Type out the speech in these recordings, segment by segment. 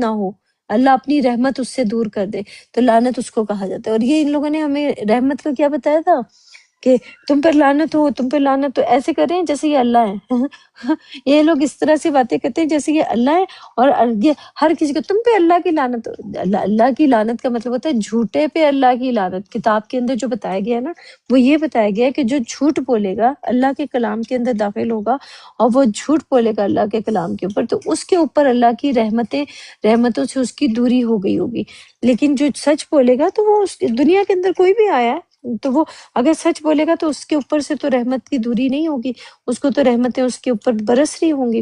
نہ ہو، اللہ اپنی رحمت اس سے دور کر دے تو لعنت اس کو کہا جاتا ہے۔ اور یہ ان لوگوں نے ہمیں رحمت کا کیا بتایا تھا کہ تم پر لعنت ہو، تم پر لعنت ہو، ایسے کر رہے ہیں جیسے یہ اللہ ہے یہ لوگ اس طرح سے باتیں کرتے ہیں جیسے یہ اللہ ہے، اور یہ ہر کسی کو تم پہ اللہ کی لعنت ہو۔ اللہ کی لعنت کا مطلب ہوتا ہے جھوٹے پہ اللہ کی لعنت۔ کتاب کے اندر جو بتایا گیا ہے نا، وہ یہ بتایا گیا ہے کہ جو جھوٹ بولے گا اللہ کے کلام کے اندر داخل ہوگا اور وہ جھوٹ بولے گا اللہ کے کلام کے اوپر، تو اس کے اوپر اللہ کی رحمتوں سے اس کی دوری ہو گئی ہوگی۔ لیکن جو سچ بولے گا تو وہ دنیا کے اندر کوئی بھی آیا ہے تو وہ اگر سچ بولے گا تو اس کے اوپر سے تو رحمت کی دوری نہیں ہوگی، اس کو تو رحمتیں اس کے اوپر برس رہی ہوں گی۔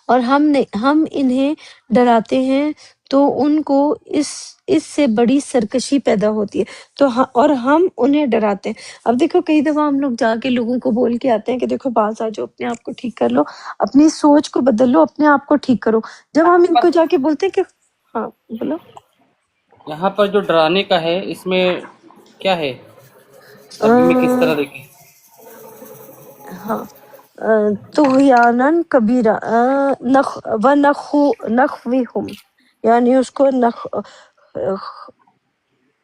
اور ہم انہیں ڈراتے ہیں تو ان کو اس سے بڑی سرکشی پیدا ہوتی ہے، تو اور ہم انہیں ڈراتے ہیں۔ اب دیکھو کئی دفعہ ہم لوگ جا کے لوگوں کو بول کے آتے ہیں کہ دیکھو باز آ جاؤ، اپنے آپ کو ٹھیک کر لو، اپنی سوچ کو بدل لو، اپنے آپ کو ٹھیک کرو۔ جب ہم ان کو جا کے بولتے ہیں کہ ہاں بولو، یہاں پر جو ڈرانے کا ہے اس میں کیا ہے؟ عربی میں کس طرح دیکھیں؟ ہاں طغیاناً کبیرہ ونخوہم، یعنی اس کو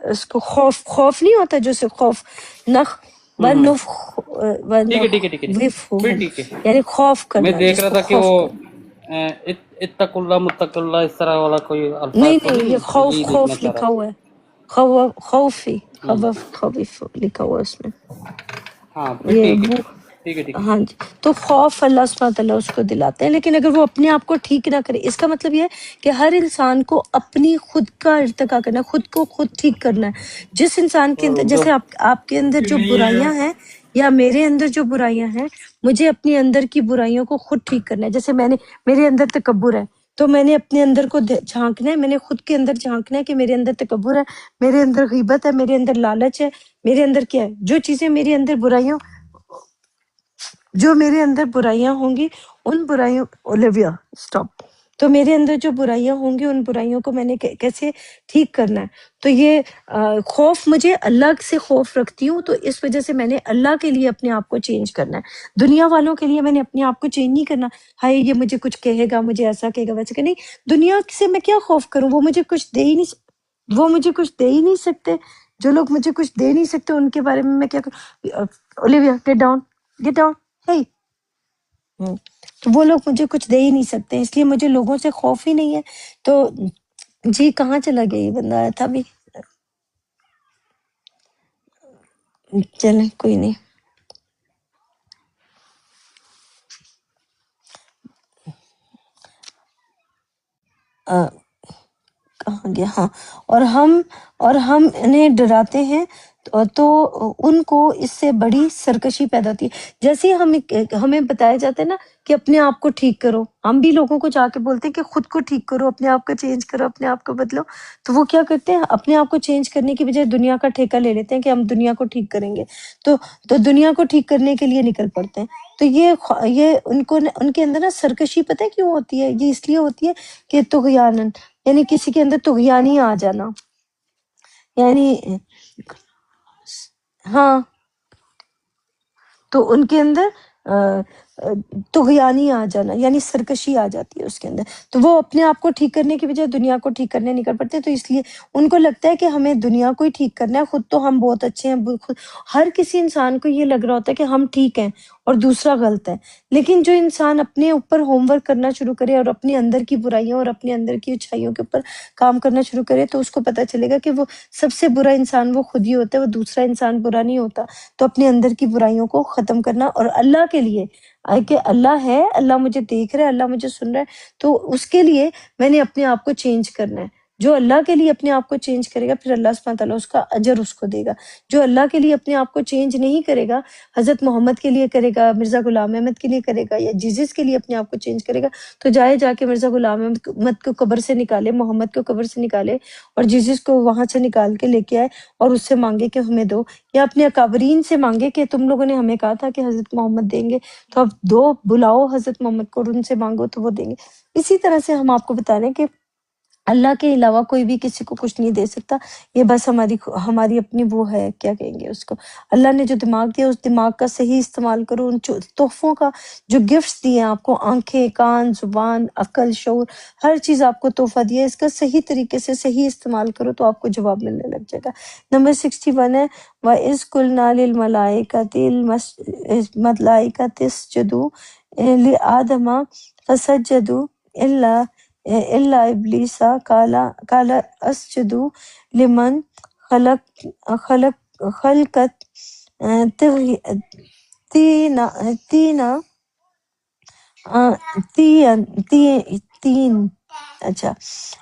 اس کو خوف نہیں ہوتا جو سے خوف نخ ٹھیک ہے ٹھیک ہے ٹھیک ہے پھر ونخوفہم، ٹھیک ہے۔ یعنی خوف میں کرنا، دیکھ جس رہا کو تھا کہ خوف وہ کرنا۔ اتق اللہ متق اللہ اس طرح والا کوئی الفاظ تو نہیں، یہ نہیں، تو خوف یہی دیکھنا چاہ رہا لکھا ہوا ہے، خوفی تھا۔ خوف لکھا ہوا ہے اس میں، ہاں پھر یہ ٹھیک ہے ٹھیک ہے ٹھیک ہے۔ ہاں جی۔ تو خوف اللہ سبحانہ تعالیٰ اس کو دلاتے ہیں، لیکن اگر وہ اپنے آپ کو ٹھیک نہ کرے، اس کا مطلب یہ ہے کہ ہر انسان کو اپنی خود کا ارتقا کرنا ہے، خود کو خود ٹھیک کرنا ہے۔ جس انسان کے اندر، جو جیسے آپ کے اندر جو برائیاں ہیں یا میرے اندر جو برائیاں ہیں، مجھے اپنے اندر کی برائیوں کو خود ٹھیک کرنا ہے۔ جیسے میرے اندر تکبر ہے تو میں نے اپنے اندر کو جھانکنا ہے، میں نے خود کے اندر جھانکنا ہے کہ میرے اندر تکبر ہے، میرے اندر غیبت ہے، میرے اندر لالچ ہے، میرے اندر کیا ہے، جو چیزیں میرے اندر برائیاں، جو میرے اندر برائیاں ہوں گی ان برائیوں، اولیویا اسٹاپ، تو میرے اندر جو برائیاں ہوں گی ان برائیوں کو میں نے کیسے ٹھیک کرنا ہے۔ تو یہ خوف، مجھے اللہ سے خوف رکھتی ہوں تو اس وجہ سے میں نے اللہ کے لیے اپنے آپ کو چینج کرنا ہے، دنیا والوں کے لیے میں نے اپنے آپ کو چینج نہیں کرنا۔ ہائے یہ مجھے کچھ کہے گا، مجھے ایسا کہے گا، ویسا کہ نہیں، دنیا سے میں کیا خوف کروں، وہ مجھے کچھ دے ہی نہیں سکتے، جو لوگ مجھے کچھ دے نہیں سکتے ان کے بارے میں کیا کروں؟ اولیویا گیٹ ڈاؤن، ہے، تو وہ لوگ مجھے کچھ دے ہی نہیں سکتے، اس لیے مجھے لوگوں سے خوف ہی نہیں ہے۔ تو جی کہاں چلا گیا یہ بندہ؟ آیا تھا بھی، چلیں کوئی نہیں۔ کہاں گیا؟ ہاں، اور ہم انہیں ڈراتے ہیں تو ان کو اس سے بڑی سرکشی پیدا ہوتی ہے۔ جیسے ہمیں بتایا جاتا ہے نا کہ اپنے آپ کو ٹھیک کرو، ہم بھی لوگوں کو جا کے بولتے ہیں کہ خود کو ٹھیک کرو، اپنے آپ کو چینج کرو، اپنے آپ کو بدلو، تو وہ کیا کرتے ہیں؟ اپنے آپ کو چینج کرنے کی بجائے دنیا کا ٹھیکہ لے لیتے ہیں کہ ہم دنیا کو ٹھیک کریں گے، تو دنیا کو ٹھیک کرنے کے لیے نکل پڑتے ہیں۔ تو یہ ان کے اندر نا سرکشی پتہ ہے کیوں ہوتی ہے؟ یہ اس لیے ہوتی ہے کہ طغیانن، یعنی کسی کے اندر طغیانی آ جانا، یعنی ہاں، تو ان کے اندر طغیانی آ جانا، یعنی سرکشی آ جاتی ہے اس کے اندر، تو وہ اپنے آپ کو ٹھیک کرنے کی بجائے دنیا کو ٹھیک کرنے نکل پڑتے ہیں۔ تو اس لیے ان کو لگتا ہے کہ ہمیں دنیا کو ہی ٹھیک کرنا ہے، خود تو ہم بہت اچھے ہیں، ہر کسی انسان کو یہ لگ رہا ہوتا ہے کہ ہم ٹھیک ہیں اور دوسرا غلط ہے۔ لیکن جو انسان اپنے اوپر ہوم ورک کرنا شروع کرے اور اپنے اندر کی برائیوں اور اپنے اندر کی اچھائیوں کے اوپر کام کرنا شروع کرے تو اس کو پتہ چلے گا کہ وہ سب سے برا انسان وہ خود ہی ہوتا ہے، وہ دوسرا انسان برا نہیں ہوتا۔ تو اپنے اندر کی برائیوں کو ختم کرنا، اور اللہ کے لیے کہ اللہ ہے، اللہ مجھے دیکھ رہا ہے، اللہ مجھے سن رہا ہے، تو اس کے لیے میں نے اپنے آپ کو چینج کرنا ہے۔ جو اللہ کے لیے اپنے آپ کو چینج کرے گا پھر اللہ سبحانہ تعالیٰ اس کا اجر اس کو دے گا۔ جو اللہ کے لیے اپنے آپ کو چینج نہیں کرے گا، حضرت محمد کے لیے کرے گا، مرزا غلام احمد کے لیے کرے گا، یا جیزس کے لیے اپنے آپ کو چینج کرے گا، تو جا کے مرزا غلام احمد کو قبر سے نکالے، محمد کو قبر سے نکالے، اور جیزس کو وہاں سے نکال کے لے کے آئے اور اس سے مانگے کہ ہمیں دو، یا اپنے اکابرین سے مانگے کہ تم لوگوں نے ہمیں کہا تھا کہ حضرت محمد دیں گے تو اب بلاؤ حضرت محمد کو اور ان سے مانگو تو وہ دیں گے۔ اسی طرح سے ہم آپ کو بتا رہے ہیں کہ اللہ کے علاوہ کوئی بھی کسی کو کچھ نہیں دے سکتا، یہ بس ہماری اپنی وہ ہے، کیا کہیں گے اس کو، اللہ نے جو دماغ دیا اس دماغ کا صحیح استعمال کرو، ان تحفوں کا جو گفٹس دیے ہیں آپ کو، آنکھیں، کان، زبان، عقل، شعور، ہر چیز آپ کو تحفہ دیا ہے، اس کا صحیح طریقے سے صحیح استعمال کرو تو آپ کو جواب ملنے لگ جائے گا۔ نمبر 61 ہے وَإِذْ قُلْنَا لِلْمَلَائِكَةِ اسْجُدُوا لِآدَمَ فَسَجَدُوا إلا ابلیس قال اسجد لمن خلقت تین اچھا،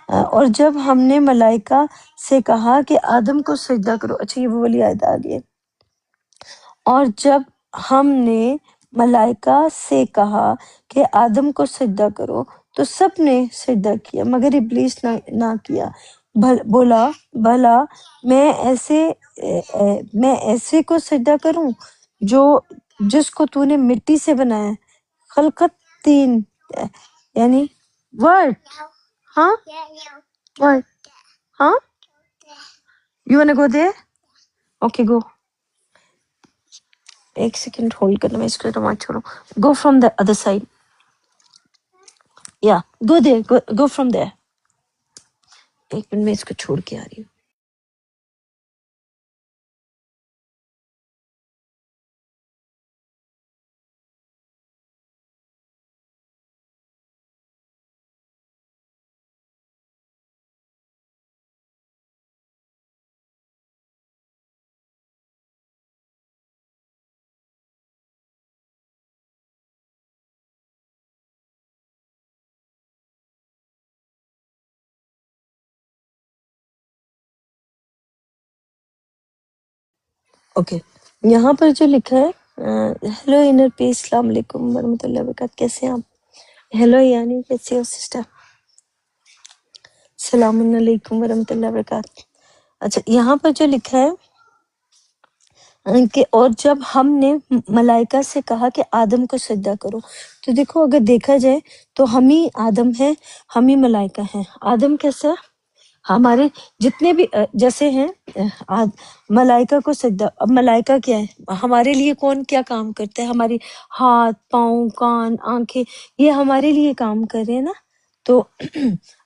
اور جب ہم نے ملائکہ سے کہا کہ آدم کو سجدہ کرو، اچھا یہ وہ والی آیت آ گئی ہے، اور جب ہم نے ملائکہ سے کہا کہ آدم کو سجدہ کرو تو سب نے سجدہ کیا مگر ابلیس نہ کیا، بولا بھلا میں ایسے کو سجدہ کروں جس کو تو نے مٹی سے بنایا ہے، خلقت تین یعنی ورڈ، ہاں ورڈ، ہاں you واننا go there, okay go, ایک سیکنڈ ہولڈ کرنا، میں اس کو ریموٹ چھوڑوں، go from the other side, یا گو دیر، گو فرام دیر، ایک منٹ میں اس کو چھوڑ کے آ رہی ہوں۔ اوکے، یہاں پر جو لکھا ہے ہیلو انر پیس، السلام علیکم ورحمۃ اللہ وبرکاتہ، کیسے ہیں آپ؟ ہیلو یعنی کیسے ہو سسٹر؟ السلام علیکم ورحمۃ اللہ وبرکاتہ۔ اچھا یہاں پر جو لکھا ہے کہ اور جب ہم نے ملائکہ سے کہا کہ آدم کو سجدہ کرو، تو دیکھو اگر دیکھا جائے تو ہم ہی آدم ہیں، ہم ہی ملائکہ ہیں۔ آدم کیسا ہے؟ ہمارے جتنے بھی جیسے ہیں ملائکہ کو سجدہ، اب ملائکہ کیا ہے؟ ہمارے لیے کون کیا کام کرتا ہے؟ ہماری ہاتھ، پاؤں، کان، آنکھیں، یہ ہمارے لیے کام کر رہے ہیں نا۔ تو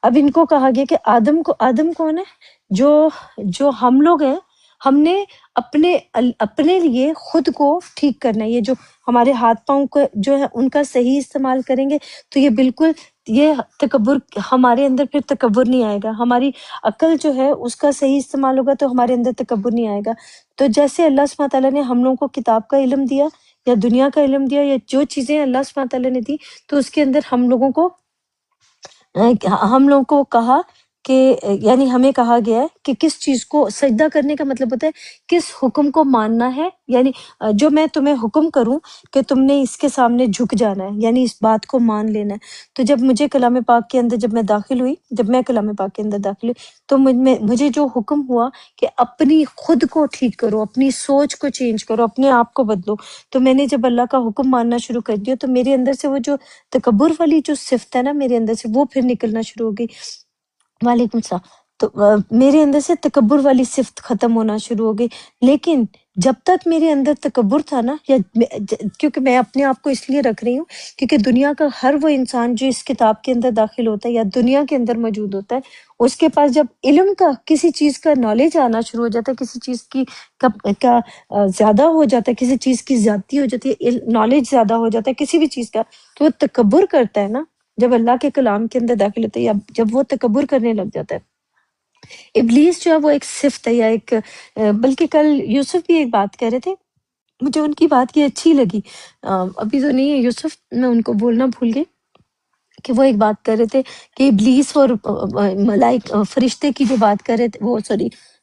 اب ان کو کہا گیا کہ آدم کون ہے؟ جو ہم لوگ ہیں، ہم نے اپنے لیے خود کو ٹھیک کرنا ہے۔ یہ جو ہمارے ہاتھ پاؤں کو جو ہے ان کا صحیح استعمال کریں گے تو یہ بالکل یہ تکبر، ہمارے اندر پھر تکبر نہیں آئے گا۔ ہماری عقل جو ہے اس کا صحیح استعمال ہوگا تو ہمارے اندر تکبر نہیں آئے گا۔ تو جیسے اللہ سبحانہ تعالیٰ نے ہم لوگوں کو کتاب کا علم دیا یا دنیا کا علم دیا یا جو چیزیں اللہ سبحانہ تعالیٰ نے دی، تو اس کے اندر ہم لوگوں کو کہا کہ یعنی ہمیں کہا گیا ہے کہ کس چیز کو سجدہ کرنے کا مطلب ہوتا ہے کس حکم کو ماننا ہے، یعنی جو میں تمہیں حکم کروں کہ تم نے اس کے سامنے جھک جانا ہے، یعنی اس بات کو مان لینا ہے۔ تو جب مجھے کلام پاک کے اندر جب میں کلام پاک کے اندر داخل ہوئی تو مجھے جو حکم ہوا کہ اپنی خود کو ٹھیک کرو، اپنی سوچ کو چینج کرو، اپنے آپ کو بدلو، تو میں نے جب اللہ کا حکم ماننا شروع کر دیا تو میرے اندر سے وہ جو تکبر والی جو صفت ہے نا میرے اندر سے، وہ پھر نکلنا شروع ہو گئی۔ وعلیکم السلام۔ تو میرے اندر سے تکبر والی صفت ختم ہونا شروع ہو گئی، لیکن جب تک میرے اندر تکبر تھا نا، یا کیونکہ میں اپنے آپ کو اس لیے رکھ رہی ہوں کیونکہ دنیا کا ہر وہ انسان جو اس کتاب کے اندر داخل ہوتا ہے یا دنیا کے اندر موجود ہوتا ہے، اس کے پاس جب علم کا کسی چیز کا نالج آنا شروع ہو جاتا ہے، کسی چیز کی کا زیادہ ہو جاتا ہے، کسی چیز کی زیادتی ہو جاتی ہے، نالج زیادہ ہو جاتا ہے کسی بھی چیز کا، تو وہ تکبر کرتا ہے نا۔ جب اللہ کے کلام کے اندر داخل ہوتا ہے یا جب وہ تکبر کرنے لگ جاتا ہے، ابلیس جو ہے وہ ایک صفت ہے یا ایک بلکہ کل یوسف بھی ایک بات کہہ رہے تھے، مجھے ان کی بات کی اچھی لگی، ابھی تو نہیں ہے یوسف، میں ان کو بولنا بھول گئی کہ وہ ایک بات کر رہے تھے کہ ابلیس اور فرشتے کی جو بات کر رہے تھے، وہ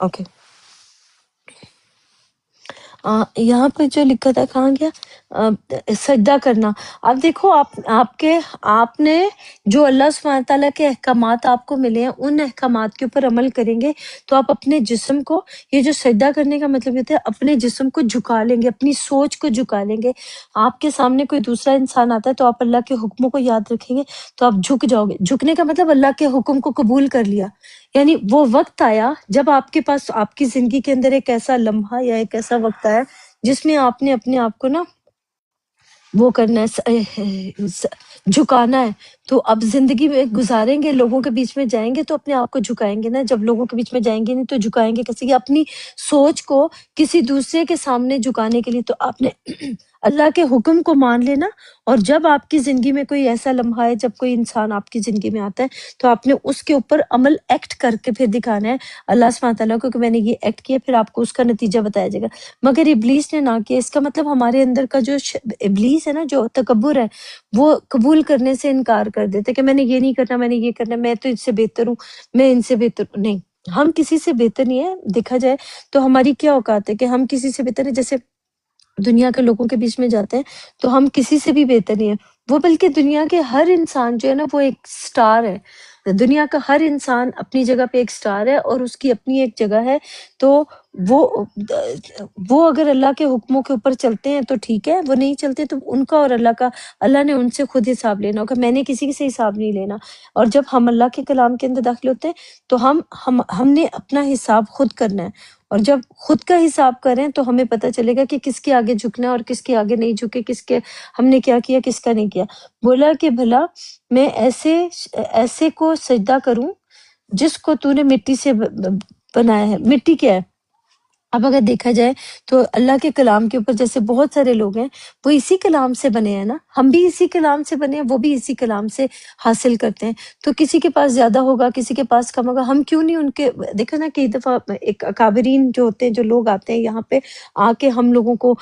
اوکے یہاں پہ جو لکھا تھا کہاں گیا سجدہ کرنا. اب دیکھو آپ نے جو اللہ سبحانہ تعالیٰ کے احکامات آپ کو ملے ہیں ان احکامات کے اوپر عمل کریں گے تو آپ اپنے جسم کو، یہ جو سجدہ کرنے کا مطلب یہ ہے اپنے جسم کو جھکا لیں گے، اپنی سوچ کو جھکا لیں گے. آپ کے سامنے کوئی دوسرا انسان آتا ہے تو آپ اللہ کے حکموں کو یاد رکھیں گے تو آپ جھک جاؤ گے. جھکنے کا مطلب اللہ کے حکم کو قبول کر لیا. یعنی وہ وقت آیا جب آپ کے پاس آپ کی زندگی کے اندر ایک ایسا لمحہ یا ایک ایسا وقت آیا جس میں آپ نے اپنے آپ کو نا وہ کرنا ہے، جھکانا ہے. تو اب زندگی میں گزاریں گے، لوگوں کے بیچ میں جائیں گے تو اپنے آپ کو جھکائیں گے نا. جب لوگوں کے بیچ میں جائیں گے نہیں تو جھکائیں گے کسی کی اپنی سوچ کو کسی دوسرے کے سامنے جھکانے کے لیے. تو آپ نے اللہ کے حکم کو مان لینا. اور جب آپ کی زندگی میں کوئی ایسا لمحہ ہے، جب کوئی انسان آپ کی زندگی میں آتا ہے تو آپ نے اس کے اوپر عمل ایکٹ کر کے پھر دکھانا ہے اللہ سبحانہ تعالیٰ کو کہ میں نے یہ ایکٹ کیا، پھر آپ کو اس کا نتیجہ بتایا جائے گا. مگر ابلیس نے نہ کیا. اس کا مطلب ہمارے اندر کا جو ابلیس ہے نا، جو تکبر ہے، وہ قبول کرنے سے انکار کر دیتے کہ میں نے یہ نہیں کرنا، میں نے یہ کرنا، میں تو ان سے بہتر ہوں، میں ان سے بہتر ہوں. نہیں، ہم کسی سے بہتر نہیں ہے. دیکھا جائے تو ہماری کیا اوقات ہے کہ ہم کسی سے بہتر ہے. جیسے دنیا کے لوگوں کے بیچ میں جاتے ہیں تو ہم کسی سے بھی بہتر نہیں ہیں. وہ بلکہ دنیا کے ہر انسان جو ہے نا وہ ایک سٹار ہے. دنیا کا ہر انسان اپنی جگہ پہ ایک سٹار ہے اور اس کی اپنی ایک جگہ ہے. تو وہ اگر اللہ کے حکموں کے اوپر چلتے ہیں تو ٹھیک ہے، وہ نہیں چلتے تو ان کا اور اللہ کا، اللہ نے ان سے خود حساب لینا ہوگا. میں نے کسی سے حساب نہیں لینا. اور جب ہم اللہ کے کلام کے اندر داخل ہوتے ہیں تو ہم نے اپنا حساب خود کرنا ہے. اور جب خود کا حساب کریں تو ہمیں پتہ چلے گا کہ کس کے آگے جھکنا ہے اور کس کے آگے نہیں جھکے، کس کے ہم نے کیا کیا، کس کا نہیں کیا. بولا کہ بھلا میں ایسے کو سجدہ کروں جس کو تو نے مٹی سے بنایا ہے. مٹی کیا ہے؟ اب اگر دیکھا جائے تو اللہ کے کلام کے اوپر جیسے بہت سارے لوگ ہیں وہ اسی کلام سے بنے ہیں نا. ہم بھی اسی کلام سے بنے ہیں، وہ بھی اسی کلام سے حاصل کرتے ہیں. تو کسی کے پاس زیادہ ہوگا، کسی کے پاس کم ہوگا. ہم کیوں نہیں ان کے دیکھا نا، کئی دفعہ ایک اکابرین جو ہوتے ہیں، جو لوگ آتے ہیں یہاں پہ آ کے ہم لوگوں کو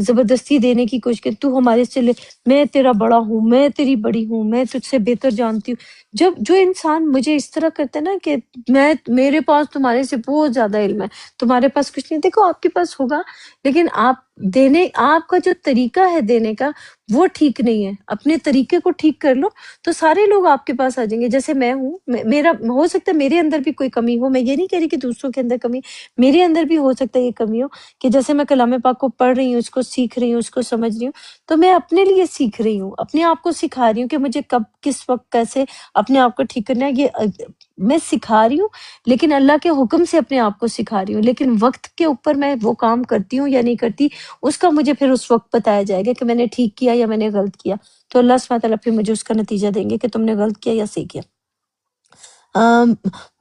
زبردستی دینے کی کوشش کرتے، تو ہمارے سے لے، میں تیرا بڑا ہوں، میں تیری بڑی ہوں، میں تجھ سے بہتر جانتی ہوں. جو انسان مجھے اس طرح کرتا ہے نا کہ میرے پاس تمہارے سے بہت زیادہ علم ہے، تمہارے پاس کچھ نہیں. دیکھو آپ کے پاس ہوگا لیکن آپ کا جو طریقہ ہے دینے کا وہ ٹھیک نہیں ہے. اپنے طریقے کو ٹھیک کر لو تو سارے لوگ آپ کے پاس آ جائیں گے. جیسے میں ہوں، میرا ہو سکتا ہے میرے اندر بھی کوئی کمی ہو. میں یہ نہیں کہہ رہی کہ دوسروں کے اندر کمی، میرے اندر بھی ہو سکتا ہے یہ کمی ہو کہ جیسے میں کلام پاک کو پڑھ رہی ہوں، اس کو سیکھ رہی ہوں، اس کو سمجھ رہی ہوں، تو میں اپنے لیے سیکھ رہی ہوں، اپنے آپ کو سکھا رہی ہوں کہ مجھے کب کس وقت کیسے اپنے آپ کو ٹھیک کرنا ہے. یہ میں سکھا رہی ہوں لیکن اللہ کے حکم سے اپنے آپ کو سکھا رہی ہوں. لیکن وقت کے اوپر میں وہ کام کرتی ہوں یا نہیں کرتی اس کا مجھے پھر اس وقت بتایا جائے گا کہ میں نے ٹھیک کیا یا میں نے غلط کیا. تو اللہ سبحانہ تعالیٰ پھر مجھے اس کا نتیجہ دیں گے کہ تم نے غلط کیا یا صحیح کیا.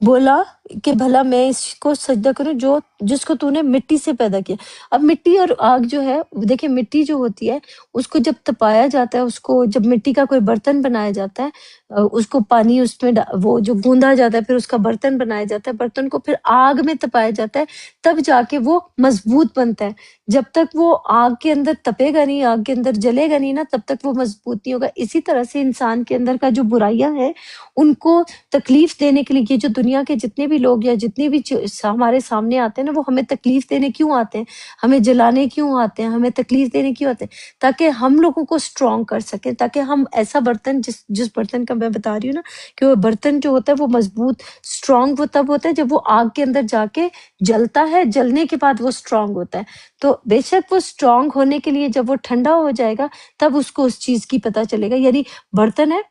بولا کہ بھلا میں اس کو سجدہ کروں جس کو تو نے مٹی سے پیدا کیا. اب مٹی اور آگ جو ہے، دیکھیں مٹی جو ہوتی ہے اس کو جب تپایا جاتا ہے، اس کو جب مٹی کا کوئی برتن بنایا جاتا ہے، اس کو پانی اس میں وہ جو گوندا جاتا ہے، پھر اس کا برتن بنایا جاتا ہے، برتن کو پھر آگ میں تپایا جاتا ہے، تب جا کے وہ مضبوط بنتا ہے. جب تک وہ آگ کے اندر تپے گا نہیں، آگ کے اندر جلے گا نہیں نا، تب تک وہ مضبوط نہیں ہوگا. اسی طرح سے انسان کے اندر کا جو برائیاں ہیں ان کو تکلیف دینے کے لیے، یہ جو دنیا کے جتنے بھی لوگ یا جتنے بھی ہمارے سامنے آتے ہیں نا، وہ ہمیں تکلیف دینے کیوں آتے ہیں، ہمیں جلانے کیوں آتے ہیں، ہمیں تکلیف دینے کیوں آتے ہیں؟ تاکہ ہم لوگوں کو اسٹرانگ کر سکیں، تاکہ ہم ایسا برتن جس برتن کا میں بتا رہی ہوں نا کہ وہ برتن جو ہوتا ہے وہ مضبوط اسٹرانگ وہ تب ہوتا ہے جب وہ آگ کے اندر جا کے جلتا ہے، جلنے کے بعد وہ اسٹرانگ ہوتا ہے. تو بے شک وہ اسٹرانگ ہونے کے لیے جب وہ ٹھنڈا ہو جائے گا تب اس کو اس چیز کی پتہ چلے گا. یعنی برتن ہے،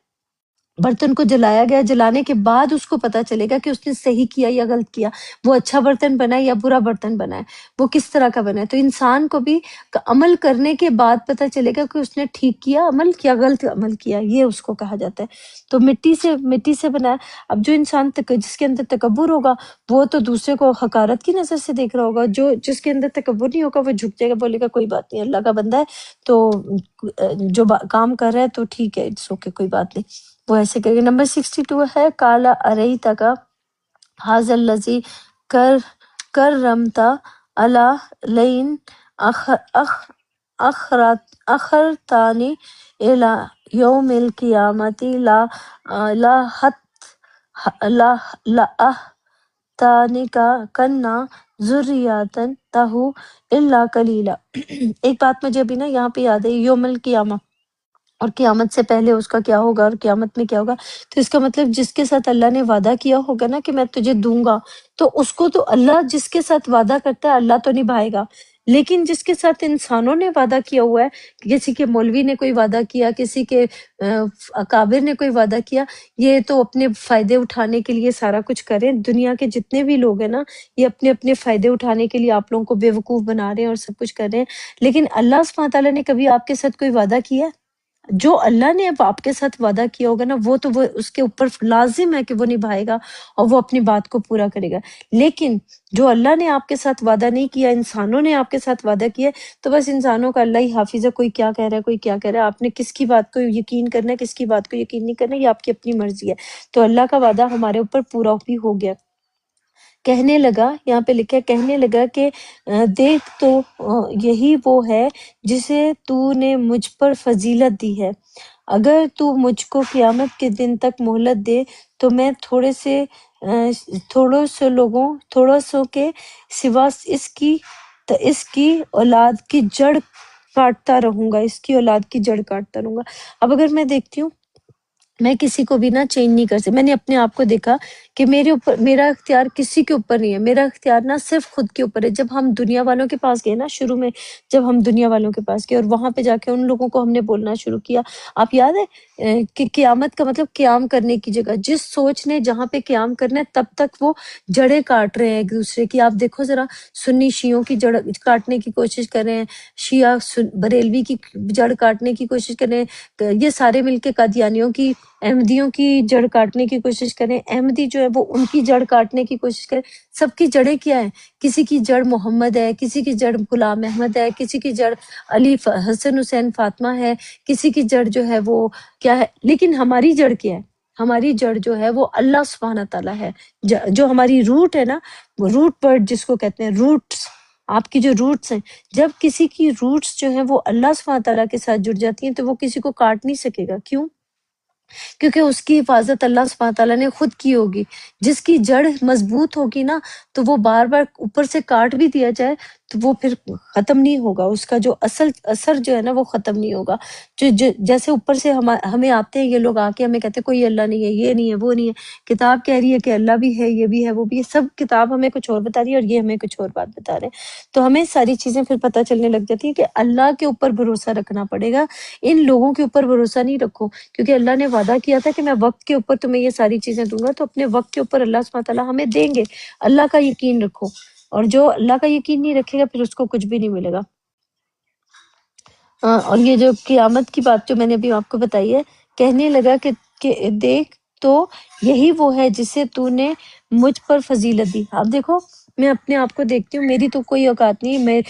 برتن کو جلایا گیا، جلانے کے بعد اس کو پتا چلے گا کہ اس نے صحیح کیا یا غلط کیا، وہ اچھا برتن بنا ہے یا برا برتن بنا ہے، وہ کس طرح کا بنا ہے. تو انسان کو بھی عمل کرنے کے بعد پتا چلے گا کہ اس نے ٹھیک کیا عمل کیا، غلط عمل کیا. یہ اس کو کہا جاتا ہے. تو مٹی سے بنا ہے. اب جو انسان جس کے اندر تکبر ہوگا وہ تو دوسرے کو حقارت کی نظر سے دیکھ رہا ہوگا. جس کے اندر تکبر نہیں ہوگا وہ جھک جائے گا، بولے گا کوئی بات نہیں، اللہ کا بندہ ہے تو جو کام کر رہا ہے تو ٹھیک ہے، اٹس اوکے، کوئی بات نہیں، وہ ایسے کرے گا. نمبر 62 ہے کالا اریتا کا حاض الذی کرمتا علی لین اخرتانی الی یوم القیامت لا کنا ذریاتن تہو الا کلیلا۔ ایک بات مجھے ابھی نا یہاں پہ یاد ہے، یوم القیامہ، اور قیامت سے پہلے اس کا کیا ہوگا اور قیامت میں کیا ہوگا، تو اس کا مطلب جس کے ساتھ اللہ نے وعدہ کیا ہوگا نا کہ میں تجھے دوں گا، تو اس کو تو اللہ جس کے ساتھ وعدہ کرتا ہے اللہ تو نبھائے گا، لیکن جس کے ساتھ انسانوں نے وعدہ کیا ہوا ہے، کسی کے مولوی نے کوئی وعدہ کیا، کسی کے اکابر نے کوئی وعدہ کیا، یہ تو اپنے فائدے اٹھانے کے لیے سارا کچھ کریں، دنیا کے جتنے بھی لوگ ہیں نا یہ اپنے اپنے فائدے اٹھانے کے لیے آپ لوگوں کو بے وقوف بنا رہے ہیں اور سب کچھ کر رہے ہیں، لیکن اللہ سبحانہ تعالیٰ نے کبھی آپ کے ساتھ کوئی وعدہ کیا ہے؟ جو اللہ نے اب آپ کے ساتھ وعدہ کیا ہوگا نا وہ تو وہ اس کے اوپر لازم ہے کہ وہ نبھائے گا اور وہ اپنی بات کو پورا کرے گا، لیکن جو اللہ نے آپ کے ساتھ وعدہ نہیں کیا، انسانوں نے آپ کے ساتھ وعدہ کیا ہے، تو بس انسانوں کا اللہ ہی حافظ ہے، کوئی کیا کہہ رہا ہے کوئی کیا کہہ رہا ہے، آپ نے کس کی بات کو یقین کرنا ہے کس کی بات کو یقین نہیں کرنا، یہ آپ کی اپنی مرضی ہے، تو اللہ کا وعدہ ہمارے اوپر پورا بھی ہو گیا۔ کہنے لگا، یہاں پہ لکھا ہے کہنے لگا کہ دیکھ تو یہی وہ ہے جسے تو نے مجھ پر فضیلت دی ہے، اگر تو مجھ کو قیامت کے دن تک مہلت دے تو میں تھوڑوں سو کے سوا اس کی اولاد کی جڑ کاٹتا رہوں گا، اس کی اولاد کی جڑ کاٹتا رہوں گا۔ اب اگر میں دیکھتی ہوں میں کسی کو بھی نا چینج نہیں کر سکتی، میں نے اپنے آپ کو دیکھا کہ میرے اوپر میرا اختیار کسی کے اوپر نہیں ہے، میرا اختیار نا صرف خود کے اوپر ہے۔ جب ہم دنیا والوں کے پاس گئے نا، شروع میں جب ہم دنیا والوں کے پاس گئے اور وہاں پہ جا کے ان لوگوں کو ہم نے بولنا شروع کیا، آپ یاد ہے کہ قیامت کا مطلب قیام کرنے کی جگہ، جس سوچ نے جہاں پہ قیام کرنا ہے تب تک وہ جڑیں کاٹ رہے ہیں ایک دوسرے کی، آپ دیکھو ذرا، سنی شیعوں کی جڑ کاٹنے کی کوشش کر رہے ہیں، شیعہ بریلوی کی جڑ کاٹنے کی کوشش کر رہے ہیں، یہ سارے مل کے قادیانیوں کی، احمدیوں کی جڑ کاٹنے کی کوشش کریں، احمدی جو ہے وہ ان کی جڑ کاٹنے کی کوشش کریں، سب کی جڑیں کیا ہیں؟ کسی کی جڑ محمد ہے، کسی کی جڑ غلام احمد ہے، کسی کی جڑ علی حسن حسین فاطمہ ہے، کسی کی جڑ جو ہے وہ کیا ہے، لیکن ہماری جڑ کیا ہے؟ ہماری جڑ جو ہے وہ اللہ سبحانہ تعالیٰ ہے، جو ہماری روٹ ہے نا، روٹ ورڈ جس کو کہتے ہیں، روٹس، آپ کی جو روٹس ہیں، جب کسی کی روٹس جو ہیں وہ اللہ سبحانہ تعالیٰ کے ساتھ جڑ جاتی ہیں تو وہ کسی کو کاٹ نہیں سکے گا، کیوں؟ کیونکہ اس کی حفاظت اللہ سبحانہ تعالیٰ نے خود کی ہوگی، جس کی جڑ مضبوط ہوگی نا تو وہ بار بار اوپر سے کاٹ بھی دیا جائے تو وہ پھر ختم نہیں ہوگا، اس کا جو اثر جو ہے نا وہ ختم نہیں ہوگا۔ جیسے اوپر سے ہمیں آتے ہیں یہ لوگ، آ کے ہمیں کہتے ہیں کوئی اللہ نہیں ہے، یہ نہیں ہے، وہ نہیں ہے، کتاب کہہ رہی ہے کہ اللہ بھی ہے، یہ بھی ہے، وہ بھی ہے، سب کتاب ہمیں کچھ اور بتا رہی ہے اور یہ ہمیں کچھ اور بات بتا رہے ہیں، تو ہمیں ساری چیزیں پھر پتہ چلنے لگ جاتی ہیں کہ اللہ کے اوپر بھروسہ رکھنا پڑے گا، ان لوگوں کے اوپر بھروسہ نہیں رکھو، کیونکہ اللہ نے وعدہ کیا تھا کہ میں وقت کے اوپر تمہیں یہ ساری چیزیں دوں گا، تو اپنے وقت کے اوپر اللہ سبحانہ تعالیٰ ہمیں دیں گے، اللہ کا یقین رکھو، اور جو اللہ کا یقین نہیں رکھے گا پھر اس کو کچھ بھی نہیں ملے گا۔ اور یہ جو قیامت کی بات جو میں نے ابھی آپ کو بتائی ہے، کہنے لگا کہ دیکھ تو یہی وہ ہے جسے تو نے مجھ پر فضیلت دی۔ اب دیکھو میں اپنے آپ کو دیکھتی ہوں، میری تو کوئی اوقات نہیں، میں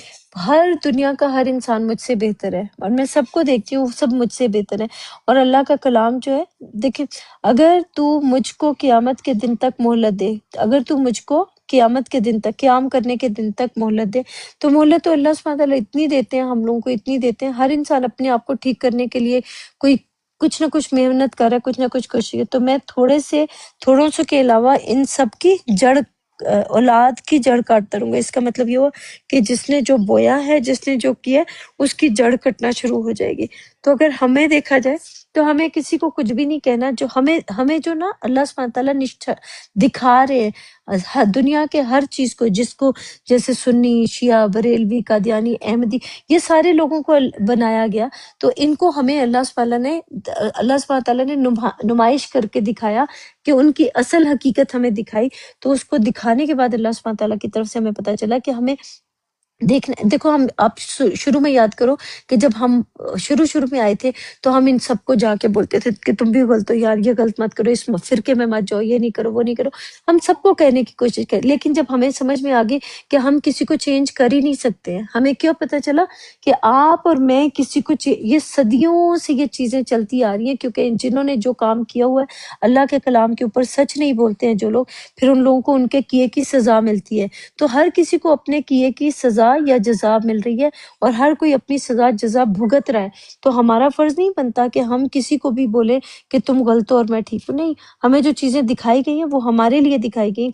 ہر دنیا کا ہر انسان مجھ سے بہتر ہے، اور میں سب کو دیکھتی ہوں سب مجھ سے بہتر ہے، اور اللہ کا کلام جو ہے دیکھیں، اگر تو مجھ کو قیامت کے دن تک مہلت دے، اگر تو مجھ کو قیامت کے دن تک قیام کرنے کے دن تک مہلت دے، تو مہلت تو اللہ سبحانہ تعالیٰ اتنی دیتے ہیں، ہم لوگوں کو اتنی دیتے ہیں، ہر انسان اپنے آپ کو ٹھیک کرنے کے لیے کوئی کچھ نہ کچھ محنت کر رہا ہے، کچھ نہ کچھ کوشش ہے، تو میں تھوڑوں سے کے علاوہ ان سب کی جڑ اولاد کی جڑ کاٹتا رہوں گا۔ اس کا مطلب یہ ہوا کہ جس نے جو بویا ہے، جس نے جو کیا ہے، اس کی جڑ کٹنا شروع ہو جائے گی۔ تو اگر ہمیں دیکھا جائے تو ہمیں کسی کو کچھ بھی نہیں کہنا، جو ہمیں جو نا اللہ سبحانہ تعالیٰ دکھا رہے ہیں دنیا کے ہر چیز کو، جس کو جیسے سنی، شیعہ، بریلوی، قادیانی، احمدی، یہ سارے لوگوں کو بنایا گیا، تو ان کو ہمیں اللہ سبحانہ تعالیٰ نے نمائش کر کے دکھایا کہ ان کی اصل حقیقت ہمیں دکھائی، تو اس کو دکھانے کے بعد اللہ سبحانہ تعالیٰ کی طرف سے ہمیں پتہ چلا کہ ہمیں دیکھو آپ شروع میں یاد کرو کہ جب ہم شروع میں آئے تھے تو ہم ان سب کو جا کے بولتے تھے کہ تم بھی غلط ہو یار، یہ غلط مت کرو، اس فرقے میں مت جاؤ، یہ نہیں کرو، وہ نہیں کرو، ہم سب کو کہنے کی کوشش کریں، لیکن جب ہمیں سمجھ میں آگئی کہ ہم کسی کو چینج کر ہی نہیں سکتے ہیں، ہمیں کیوں پتہ چلا کہ آپ اور میں کسی کو یہ صدیوں سے یہ چیزیں چلتی آ رہی ہیں، کیونکہ جنہوں نے جو کام کیا ہوا ہے اللہ کے کلام کے اوپر سچ نہیں بولتے ہیں جو لوگ، پھر ان لوگوں کو ان کے کیے کی سزا ملتی ہے، تو ہر کسی کو اپنے کیے کی سزا یا جزا مل رہی ہے، اور ہر کوئی اپنی سزا جزا بھگت رہا ہے، تو ہمارا فرض نہیں بنتا کہ ہم کسی کو بھی بولے کہ تم غلط ہو اور میں ٹھیک ہوں، نہیں، ہمیں جو چیزیں دکھائی گئی ہیں وہ ہمارے لیے دکھائی گئی